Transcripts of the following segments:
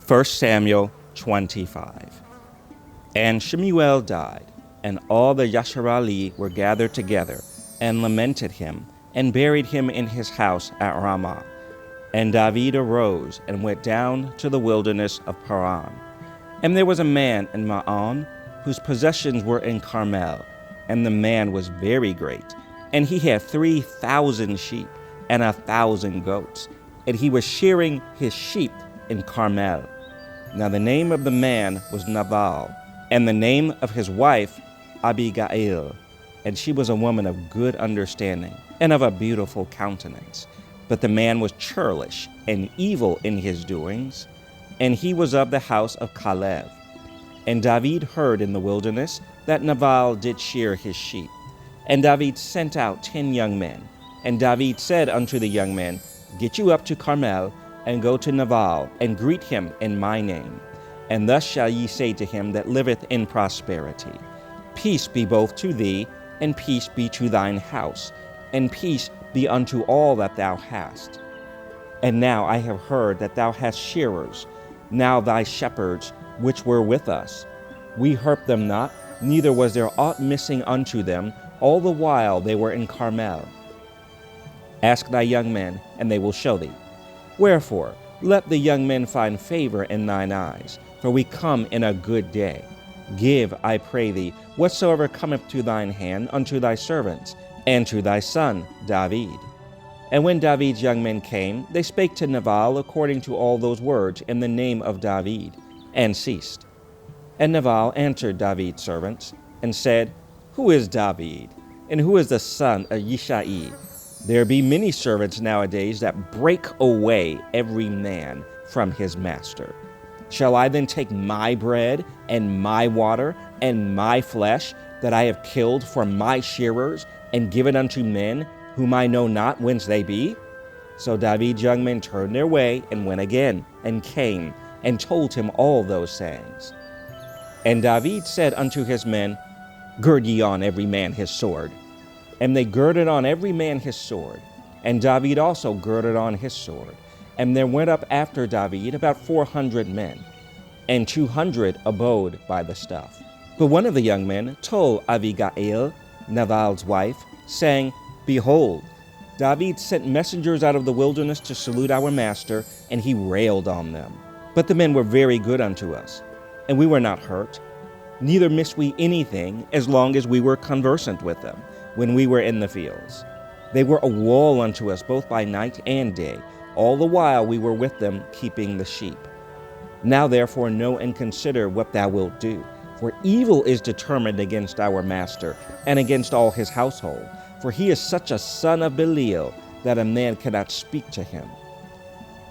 1 Samuel 25. And Shemuel died, and all the Yasharali were gathered together, and lamented him, and buried him in his house at Ramah. And David arose, and went down to the wilderness of Paran. And there was a man in Maon, whose possessions were in Carmel, and the man was very great. And he had 3,000 sheep, and 1,000 goats, and he was shearing his sheep in Carmel. Now the name of the man was Nabal, and the name of his wife Abigail, and she was a woman of good understanding, and of a beautiful countenance. But the man was churlish and evil in his doings, and he was of the house of Caleb. And David heard in the wilderness that Nabal did shear his sheep. And David sent out 10 young men. And David said unto the young men, Get you up to Carmel, and go to Nabal, and greet him in my name. And thus shall ye say to him that liveth in prosperity, Peace be both to thee, and peace be to thine house, and peace be unto all that thou hast. And now I have heard that thou hast shearers, now thy shepherds, which were with us. We hurt them not, neither was there aught missing unto them, all the while they were in Carmel. Ask thy young men, and they will show thee. Wherefore, let the young men find favor in thine eyes, for we come in a good day. Give, I pray thee, whatsoever cometh to thine hand unto thy servants, and to thy son David. And when David's young men came, they spake to Nabal according to all those words in the name of David, and ceased. And Nabal answered David's servants, and said, Who is David, and who is the son of Yishai? There be many servants nowadays that break away every man from his master. Shall I then take my bread, and my water, and my flesh, that I have killed for my shearers, and give it unto men, whom I know not whence they be? So David's young men turned their way, and went again, and came, and told him all those sayings. And David said unto his men, Gird ye on every man his sword. And they girded on every man his sword, and David also girded on his sword. And there went up after David about 400 men, and 200 abode by the stuff. But one of the young men told Abigail, Nabal's wife, saying, Behold, David sent messengers out of the wilderness to salute our master, and he railed on them. But the men were very good unto us, and we were not hurt, neither missed we anything as long as we were conversant with them, when we were in the fields. They were a wall unto us both by night and day, all the while we were with them keeping the sheep. Now therefore know and consider what thou wilt do, for evil is determined against our master, and against all his household, for he is such a son of Belial, that a man cannot speak to him.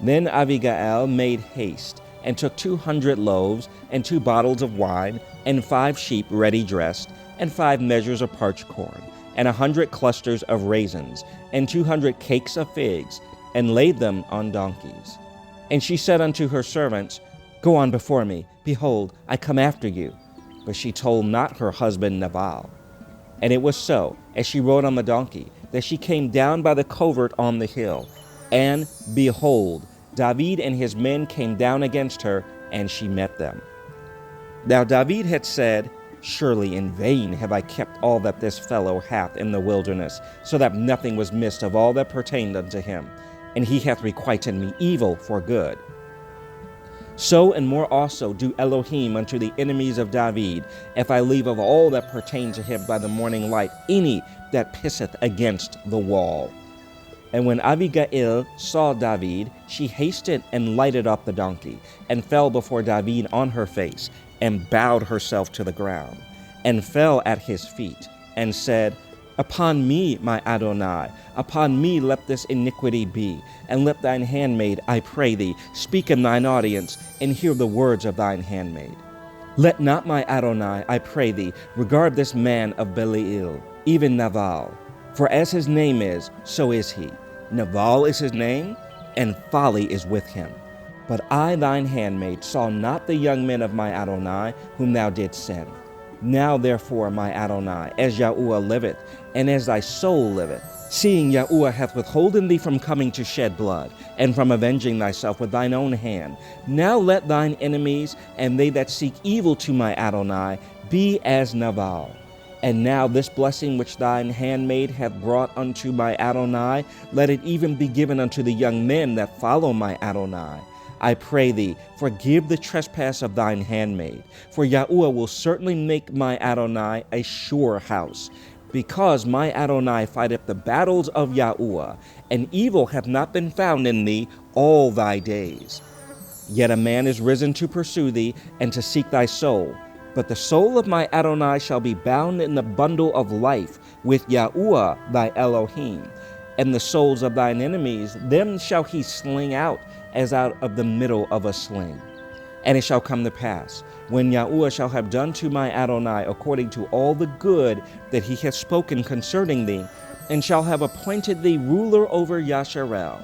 Then Abigail made haste, and took 200 loaves, and 2 bottles of wine, and 5 sheep ready dressed, and 5 measures of parched corn, and 100 clusters of raisins, and 200 cakes of figs, and laid them on donkeys. And she said unto her servants, Go on before me, behold, I come after you. But she told not her husband Nabal. And it was so, as she rode on the donkey, that she came down by the covert on the hill. And, behold, David and his men came down against her, and she met them. Now David had said, Surely in vain have I kept all that this fellow hath in the wilderness, so that nothing was missed of all that pertained unto him, and he hath requited me evil for good. So and more also do Elohim unto the enemies of David, if I leave of all that pertain to him by the morning light any that pisseth against the wall. And when Abigail saw David, she hasted and lighted up the donkey, and fell before David on her face, and bowed herself to the ground, and fell at his feet, and said, Upon me, my Adonai, upon me let this iniquity be, and let thine handmaid, I pray thee, speak in thine audience, and hear the words of thine handmaid. Let not my Adonai, I pray thee, regard this man of Belial, even Nabal, for as his name is, so is he. Nabal is his name, and folly is with him. But I, thine handmaid, saw not the young men of my Adonai, whom thou didst send. Now therefore, my Adonai, as Yahuwah liveth, and as thy soul liveth, Seeing Yahuwah hath withholden thee from coming to shed blood, and from avenging thyself with thine own hand, now let thine enemies, and they that seek evil to my Adonai, be as Nabal. And now this blessing which thine handmaid hath brought unto my Adonai, let it even be given unto the young men that follow my Adonai. I pray thee, forgive the trespass of thine handmaid, for Yahuwah will certainly make my Adonai a sure house, because my Adonai fighteth the battles of Yahuwah, and evil hath not been found in thee all thy days. Yet a man is risen to pursue thee, and to seek thy soul. But the soul of my Adonai shall be bound in the bundle of life with Yahuwah thy Elohim. And the souls of thine enemies, them shall he sling out as out of the middle of a sling. And it shall come to pass, when Yahuwah shall have done to my Adonai according to all the good that he hath spoken concerning thee, and shall have appointed thee ruler over Yasharel,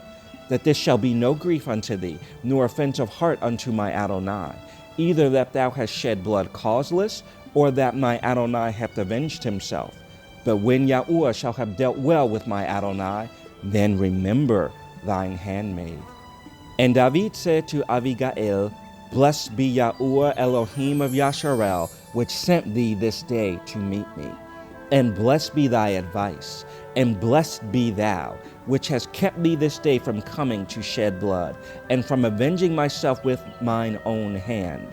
that this shall be no grief unto thee, nor offense of heart unto my Adonai, either that thou hast shed blood causeless, or that my Adonai hath avenged himself. But when Yahuwah shall have dealt well with my Adonai, then remember thine handmaid. And David said to Abigail, Blessed be Yahuwah Elohim of Yasharel, which sent thee this day to meet me. And blessed be thy advice, and blessed be thou, which hast kept me this day from coming to shed blood, and from avenging myself with mine own hand.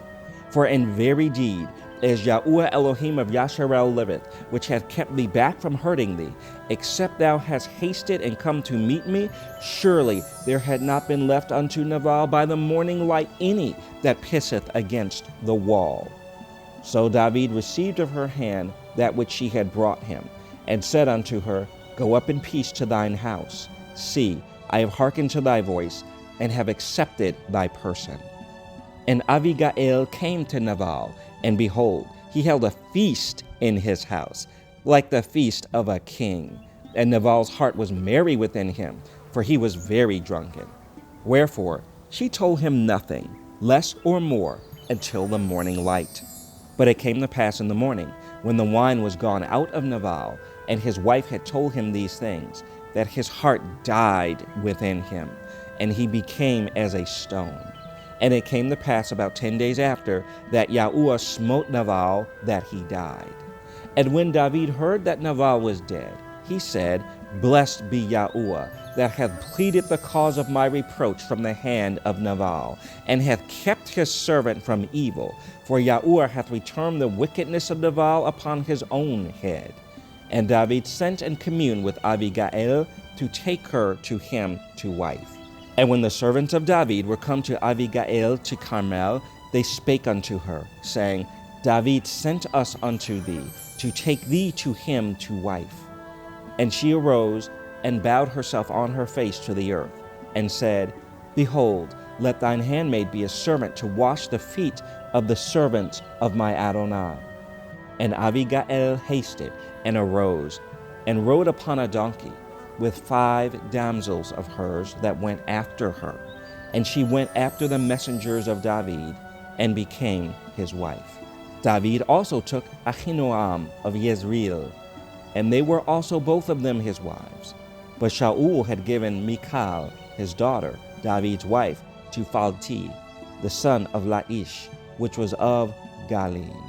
For in very deed, as Yahuwah Elohim of Yasharel liveth, which hath kept thee back from hurting thee, except thou hast hasted and come to meet me, surely there had not been left unto Nabal by the morning light any that pisseth against the wall. So David received of her hand that which she had brought him, and said unto her, Go up in peace to thine house. See, I have hearkened to thy voice, and have accepted thy person. And Abigail came to Nabal, and behold, he held a feast in his house, like the feast of a king. And Nabal's heart was merry within him, for he was very drunken. Wherefore she told him nothing, less or more, until the morning light. But it came to pass in the morning, when the wine was gone out of Nabal, and his wife had told him these things, that his heart died within him, and he became as a stone. And it came to pass about 10 days after, that Yahuwah smote Nabal, that he died. And when David heard that Nabal was dead, he said, Blessed be Yahuwah, that hath pleaded the cause of my reproach from the hand of Nabal, and hath kept his servant from evil. For Yahuwah hath returned the wickedness of Nabal upon his own head. And David sent and communed with Abigail to take her to him to wife. And when the servants of David were come to Abigail to Carmel, they spake unto her, saying, David sent us unto thee, to take thee to him to wife. And she arose, and bowed herself on her face to the earth, and said, Behold, let thine handmaid be a servant to wash the feet of the servants of my Adonai. And Abigail hasted, and arose, and rode upon a donkey, with 5 damsels of hers that went after her. And she went after the messengers of David, and became his wife. David also took Ahinoam of Jezreel, and they were also both of them his wives. But Shaul had given Michal, his daughter, David's wife, to Phalti, the son of Laish, which was of Galim.